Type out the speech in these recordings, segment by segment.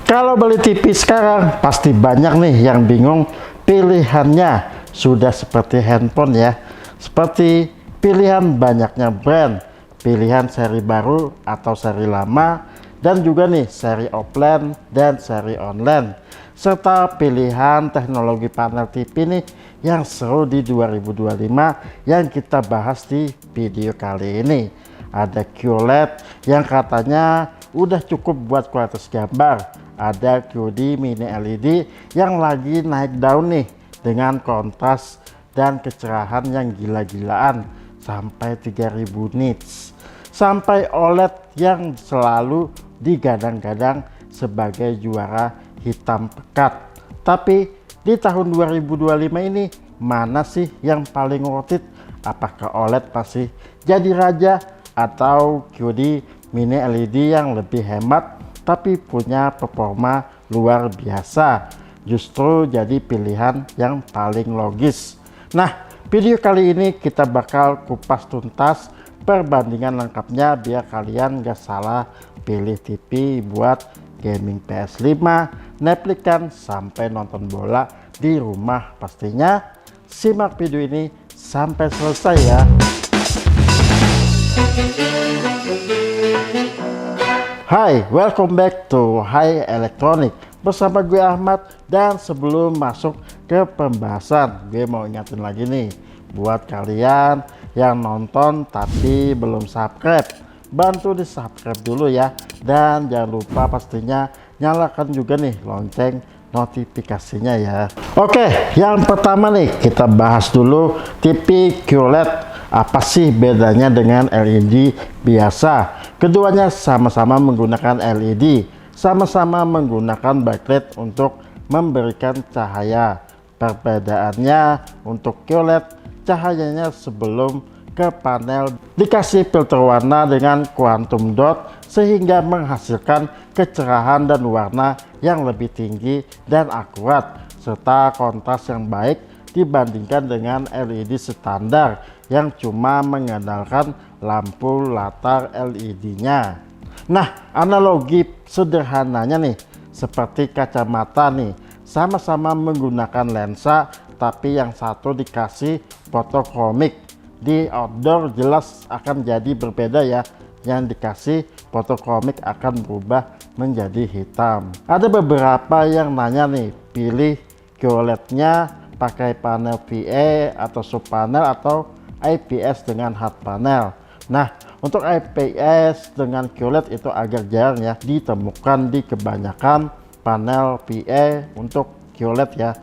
Kalau beli TV sekarang pasti banyak nih yang bingung pilihannya. Sudah seperti handphone ya, seperti pilihan banyaknya brand, pilihan seri baru atau seri lama, dan juga nih seri offline dan seri online, serta pilihan teknologi panel TV nih yang seru di 2025 yang kita bahas di video kali ini. Ada QLED yang katanya udah cukup buat kualitas gambar, ada QD mini LED yang lagi naik daun nih dengan kontras dan kecerahan yang gila-gilaan sampai 3000 nits, sampai OLED yang selalu digadang-gadang sebagai juara hitam pekat. Tapi di tahun 2025 ini mana sih yang paling worth it? Apakah OLED masih jadi raja atau QD mini LED yang lebih hemat tapi punya performa luar biasa justru jadi pilihan yang paling logis? Nah, video kali ini kita bakal kupas tuntas perbandingan lengkapnya biar kalian gak salah pilih TV buat gaming PS5, Netflix, sampai nonton bola di rumah pastinya. Simak video ini sampai selesai ya. Hai, welcome back to Hai Elektronik bersama gue Ahmad. Dan sebelum masuk ke pembahasan, gue mau ingatin lagi nih buat kalian yang nonton tapi belum subscribe, bantu di subscribe dulu ya, dan jangan lupa pastinya nyalakan juga nih lonceng notifikasinya ya. Oke, yang pertama nih kita bahas dulu TV QLED. Apa sih bedanya dengan LED biasa? Keduanya sama-sama menggunakan LED, sama-sama menggunakan backlight untuk memberikan cahaya. Perbedaannya untuk QLED, cahayanya sebelum ke panel dikasih filter warna dengan quantum dot sehingga menghasilkan kecerahan dan warna yang lebih tinggi dan akurat serta kontras yang baik dibandingkan dengan LED standar yang cuma mengandalkan lampu latar LED-nya. Nah, analogi sederhananya nih seperti kacamata nih, sama-sama menggunakan lensa tapi yang satu dikasih fotokromik. Di outdoor jelas akan jadi berbeda ya, yang dikasih fotokromik akan berubah menjadi hitam. Ada beberapa yang nanya nih, pilih QLED-nya pakai panel VA atau sub panel atau IPS dengan hard panel. Nah, untuk IPS dengan QLED itu agak jarang ya ditemukan di kebanyakan panel VA untuk QLED ya.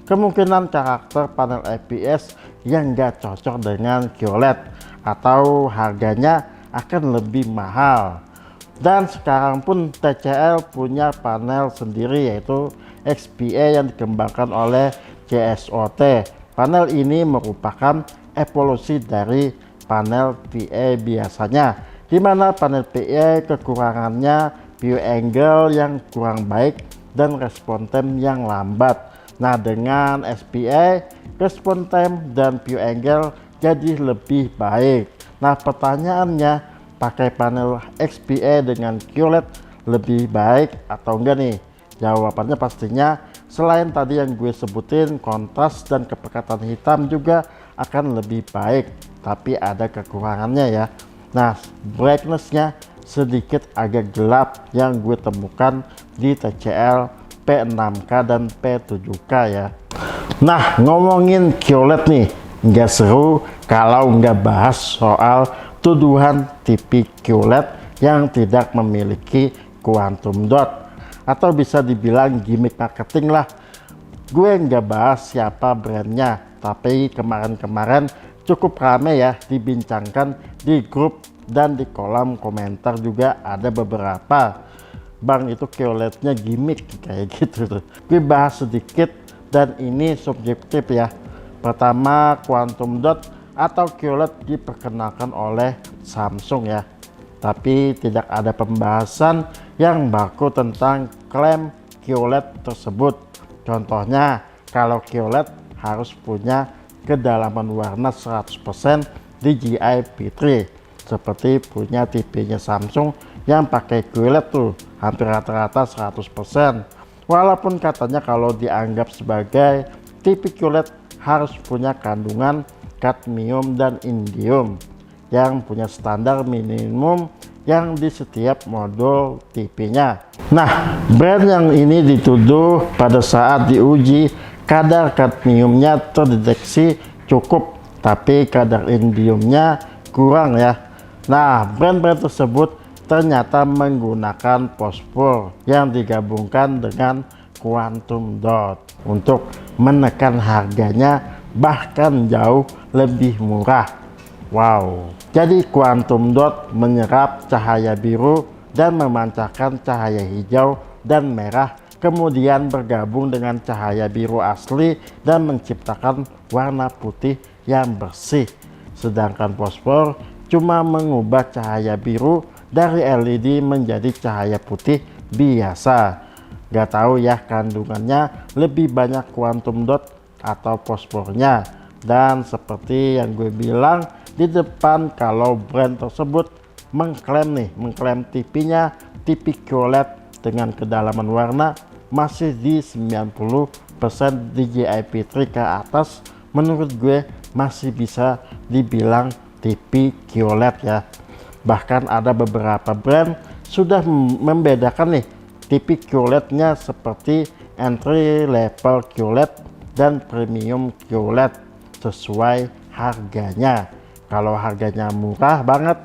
Kemungkinan karakter panel IPS yang gak cocok dengan QLED atau harganya akan lebih mahal. Dan sekarang pun TCL punya panel sendiri yaitu XPA yang dikembangkan oleh CSOT. Panel ini merupakan evolusi dari panel VA biasanya, di mana panel VA kekurangannya view angle yang kurang baik dan respon time yang lambat. Nah, dengan SPA respon time dan view angle jadi lebih baik. Nah, pertanyaannya, pakai panel XPA dengan QLED lebih baik atau enggak nih? Jawabannya pastinya selain tadi yang gue sebutin, kontras dan kepekatan hitam juga akan lebih baik, tapi ada kekurangannya ya. Nah, brightnessnya sedikit agak gelap yang gue temukan di TCL P6K dan P7K ya. Nah, ngomongin QLED nih nggak seru kalau nggak bahas soal tuduhan TV QLED yang tidak memiliki quantum dot, atau bisa dibilang gimmick marketing lah. Gue nggak bahas siapa brandnya, tapi kemarin-kemarin cukup rame ya dibincangkan di grup dan di kolom komentar juga ada beberapa, bang itu QLED-nya gimmick kayak gitu tuh. Gue bahas sedikit dan ini subjektif ya. Pertama, quantum dot atau QLED diperkenalkan oleh Samsung ya, tapi tidak ada pembahasan yang baku tentang klaim QLED tersebut. Contohnya, kalau QLED harus punya kedalaman warna 100% DJI P3 seperti punya TV-nya Samsung yang pakai QLED tuh. hampir rata-rata 100%. Walaupun katanya kalau dianggap sebagai TV QLED harus punya kandungan kadmium dan indium yang punya standar minimum yang di setiap modul TV-nya. Nah, brand yang ini dituduh pada saat diuji kadar kadmiumnya terdeteksi cukup, tapi kadar indiumnya kurang ya. Nah, brand-brand tersebut ternyata menggunakan fosfor yang digabungkan dengan quantum dot untuk menekan harganya bahkan jauh lebih murah. Wow, jadi quantum dot menyerap cahaya biru dan memancarkan cahaya hijau dan merah, kemudian bergabung dengan cahaya biru asli dan menciptakan warna putih yang bersih. Sedangkan fosfor cuma mengubah cahaya biru dari LED menjadi cahaya putih biasa. Gak tahu ya kandungannya lebih banyak quantum dot atau fosfornya. Dan seperti yang gue bilang di depan, kalau brand tersebut mengklaim TV-nya TV QLED dengan kedalaman warna masih di 90% DJI-P3 ke atas, menurut gue masih bisa dibilang TV QLED ya. Bahkan ada beberapa brand sudah membedakan nih TV QLED-nya seperti entry level QLED dan premium QLED sesuai harganya. Kalau harganya murah banget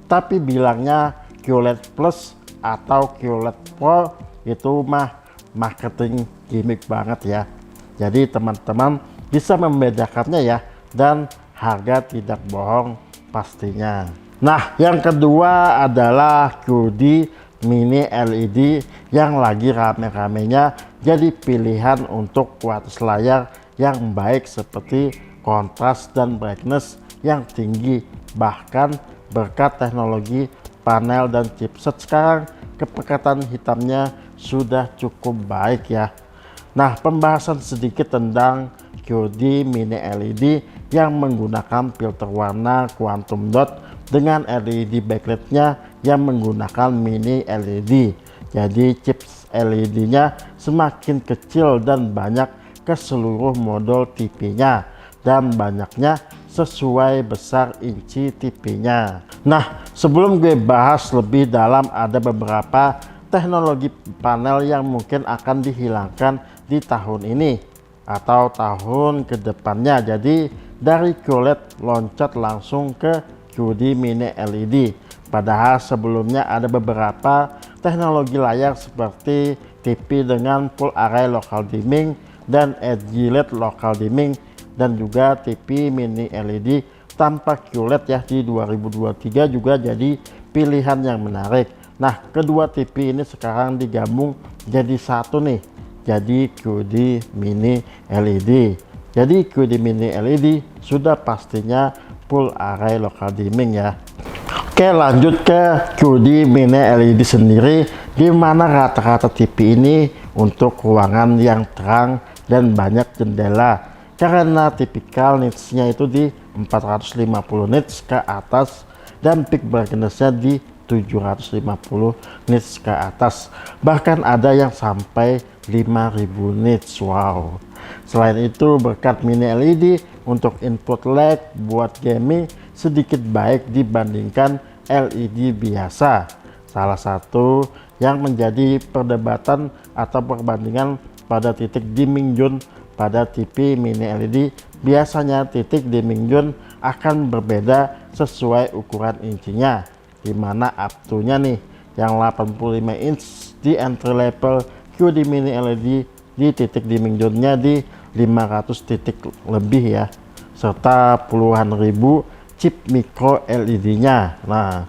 tapi bilangnya QLED Plus atau QLED Pro, itu mah marketing gimmick banget ya. Jadi teman-teman bisa membedakannya ya, dan harga tidak bohong pastinya. Nah, yang kedua adalah QD Mini LED yang lagi rame-ramenya jadi pilihan untuk kualitas layar yang baik seperti kontras dan brightness yang tinggi. Bahkan berkat teknologi panel dan chipset sekarang, kepekatan hitamnya sudah cukup baik ya. Nah, pembahasan sedikit tentang QD Mini LED yang menggunakan filter warna quantum dot dengan LED backlightnya yang menggunakan mini LED. Jadi chips LED-nya semakin kecil dan banyak ke seluruh modul TV-nya, dan banyaknya sesuai besar inci TV-nya. Nah, sebelum gue bahas lebih dalam, ada beberapa teknologi panel yang mungkin akan dihilangkan di tahun ini atau tahun kedepannya. Jadi dari QLED loncat langsung ke QD Mini LED. Padahal sebelumnya ada beberapa teknologi layar seperti TV dengan full array local dimming dan edge LED local dimming, dan juga TV Mini LED tanpa QLED ya di 2023 juga jadi pilihan yang menarik. Nah, kedua TV ini sekarang digabung jadi satu nih, jadi QD Mini LED. Jadi QD Mini LED sudah pastinya full array local dimming ya. Oke, lanjut ke QD Mini LED sendiri, di mana rata-rata TV ini untuk ruangan yang terang dan banyak jendela, karena tipikal nitsnya itu di 450 nits ke atas dan peak brightness-nya di 750 nits ke atas, bahkan ada yang sampai 5000 nits. Wow. Selain itu, berkat mini LED untuk input lag buat gaming sedikit baik dibandingkan LED biasa. Salah satu yang menjadi perdebatan atau perbandingan pada titik dimming zone pada TV mini LED, biasanya titik dimming zone akan berbeda sesuai ukuran incinya, dimana up to-nya nih yang 85 inch di entry level QD Mini LED di titik dimming zone-nya di 500 titik lebih ya, serta puluhan ribu chip micro LED-nya. Nah,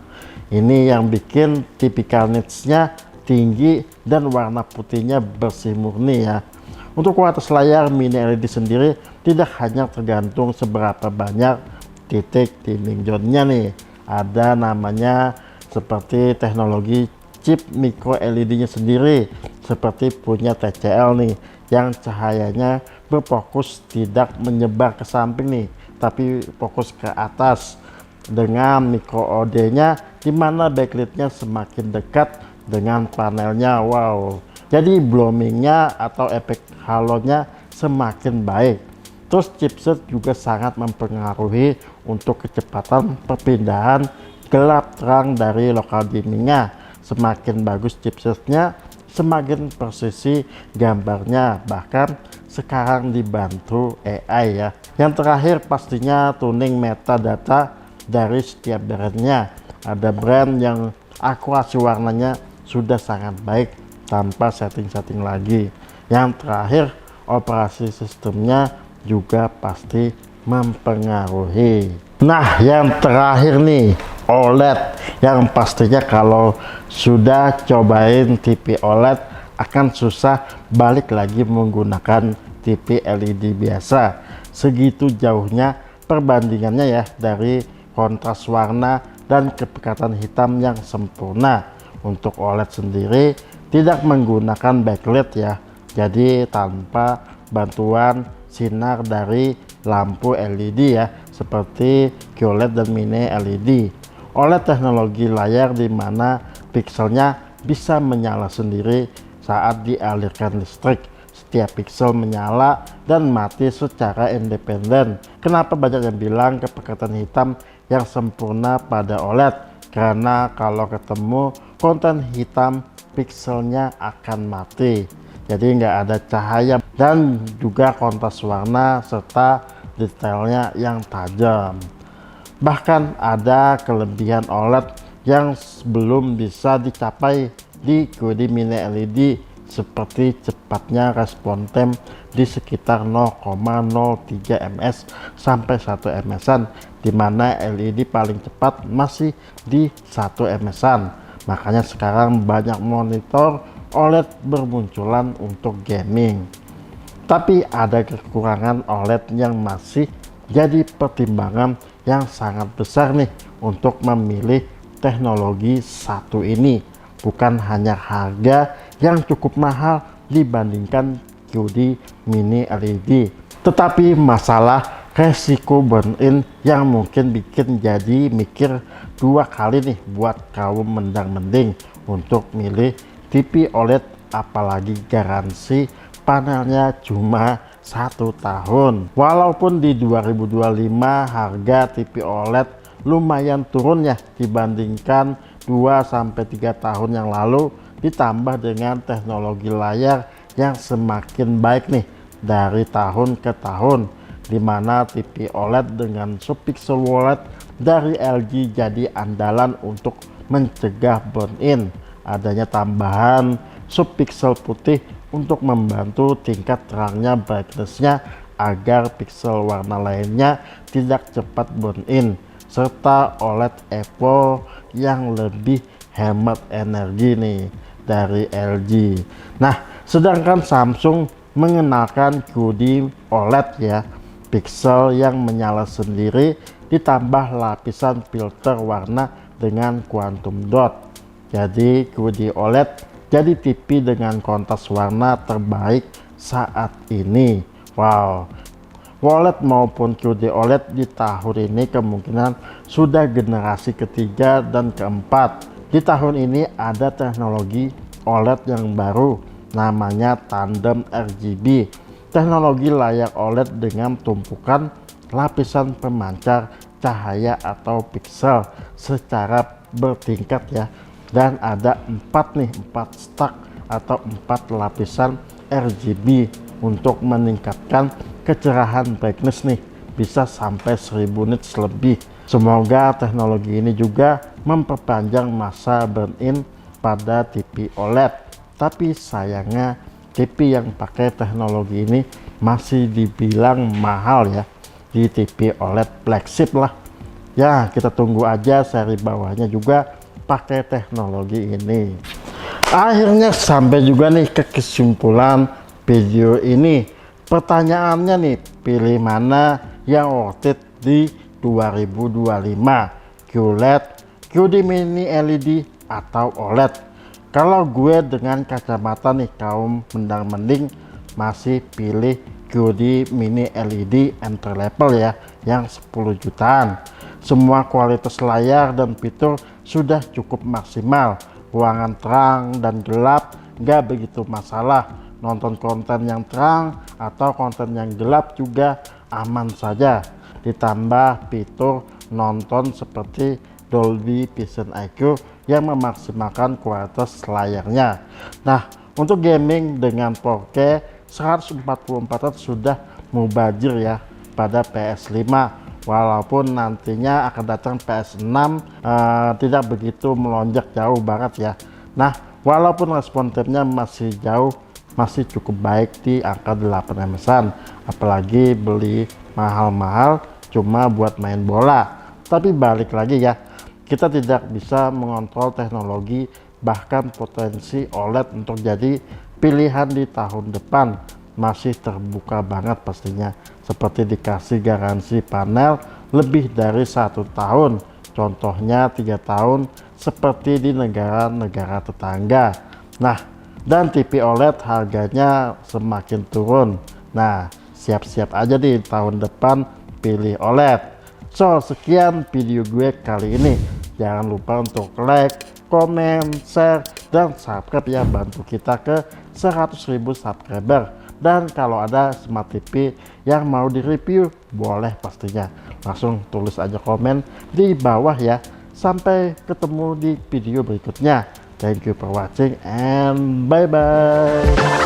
ini yang bikin tipikal nitsnya tinggi dan warna putihnya bersih murni ya. Untuk kualitas layar mini LED sendiri tidak hanya tergantung seberapa banyak titik dimming zone-nya nih, ada namanya seperti teknologi chip micro LED-nya sendiri, seperti punya TCL nih, yang cahayanya berfokus tidak menyebar ke samping nih, tapi fokus ke atas, dengan micro OD-nya dimana backlightnya semakin dekat dengan panelnya. Wow, jadi bloomingnya atau efek halonya semakin baik. Terus chipset juga sangat mempengaruhi untuk kecepatan perpindahan gelap terang dari lokal dimmingnya. Semakin bagus chipsetnya, semakin presisi gambarnya, bahkan sekarang dibantu AI ya. Yang terakhir pastinya tuning metadata dari setiap brandnya. Ada brand yang akurasi warnanya sudah sangat baik tanpa setting-setting lagi. Yang terakhir, operasi sistemnya juga pasti mempengaruhi. Nah, yang terakhir nih, OLED, yang pastinya kalau sudah cobain TV OLED akan susah balik lagi menggunakan TV LED biasa. Segitu jauhnya perbandingannya ya, dari kontras warna dan kepekatan hitam yang sempurna. Untuk OLED sendiri tidak menggunakan backlight ya, jadi tanpa bantuan sinar dari lampu LED ya, seperti QLED dan mini LED. OLED teknologi layar di mana pikselnya bisa menyala sendiri saat dialirkan listrik. Setiap piksel menyala dan mati secara independen. Kenapa banyak yang bilang kepekatan hitam yang sempurna pada OLED? Karena kalau ketemu konten hitam, pikselnya akan mati. Jadi nggak ada cahaya dan juga kontras warna serta detailnya yang tajam. Bahkan ada kelebihan OLED yang belum bisa dicapai di QD mini LED, seperti cepatnya respon time di sekitar 0,03 ms sampai 1 ms-an, dimana LED paling cepat masih di 1 ms-an. Makanya sekarang banyak monitor OLED bermunculan untuk gaming. Tapi ada kekurangan OLED yang masih jadi pertimbangan yang sangat besar nih untuk memilih teknologi satu ini. Bukan hanya harga yang cukup mahal dibandingkan QD mini LED, tetapi masalah resiko burn-in yang mungkin bikin jadi mikir dua kali nih buat kaum mendang-mending untuk milih TV OLED, apalagi garansi panelnya cuma 1 tahun. Walaupun di 2025 harga TV OLED lumayan turun ya dibandingkan 2-3 tahun yang lalu, ditambah dengan teknologi layar yang semakin baik nih dari tahun ke tahun, dimana TV OLED dengan subpixel OLED dari LG jadi andalan untuk mencegah burn-in. Adanya tambahan subpixel putih untuk membantu tingkat terangnya, brightness-nya, agar pixel warna lainnya tidak cepat burn-in, serta OLED Evo yang lebih hemat energi nih dari LG. Nah, sedangkan Samsung mengenalkan QD OLED ya, pixel yang menyala sendiri ditambah lapisan filter warna dengan quantum dot. Jadi QD OLED jadi TV dengan kontras warna terbaik saat ini. Wow, OLED maupun QD OLED di tahun ini kemungkinan sudah generasi ketiga dan keempat. Di tahun ini ada teknologi OLED yang baru, namanya tandem RGB. Teknologi layar OLED dengan tumpukan lapisan pemancar cahaya atau piksel secara bertingkat ya, dan ada 4 stack atau 4 lapisan RGB untuk meningkatkan kecerahan brightness nih, bisa sampai 1000 nits lebih. Semoga teknologi ini juga memperpanjang masa burn-in pada TV OLED. Tapi sayangnya TV yang pakai teknologi ini masih dibilang mahal ya, di TV OLED flagship lah ya. Kita tunggu aja seri bawahnya juga pakai teknologi ini. Akhirnya sampai juga nih ke kesimpulan video ini. Pertanyaannya nih, pilih mana yang worth it di 2025, QLED, QD mini LED atau OLED? Kalau gue dengan kacamata nih kaum mendang-mending masih pilih QD mini LED entry level ya, yang 10 jutaan. Semua kualitas layar dan fitur sudah cukup maksimal, ruangan terang dan gelap nggak begitu masalah. Nonton konten yang terang atau konten yang gelap juga aman saja. Ditambah fitur nonton seperti Dolby Vision IQ yang memaksimalkan kualitas layarnya. Nah, untuk gaming dengan 4K 144 Hz sudah mubazir ya pada PS5, walaupun nantinya akan datang PS6 tidak begitu melonjak jauh banget ya. Nah, walaupun respon timnya masih jauh, masih cukup baik di angka 8 ms-an, apalagi beli mahal-mahal cuma buat main bola. Tapi balik lagi ya, kita tidak bisa mengontrol teknologi, bahkan potensi OLED untuk jadi pilihan di tahun depan masih terbuka banget pastinya, seperti dikasih garansi panel lebih dari 1 tahun, contohnya 3 tahun seperti di negara-negara tetangga. Nah, dan TV OLED harganya semakin turun. Nah, siap-siap aja di tahun depan pilih OLED. So, sekian video gue kali ini. Jangan lupa untuk like, komen, share, dan subscribe ya, bantu kita ke 100.000 subscriber. Dan kalau ada smart TV yang mau direview, boleh pastinya. Langsung tulis aja komen di bawah ya. Sampai ketemu di video berikutnya. Thank you for watching and bye-bye.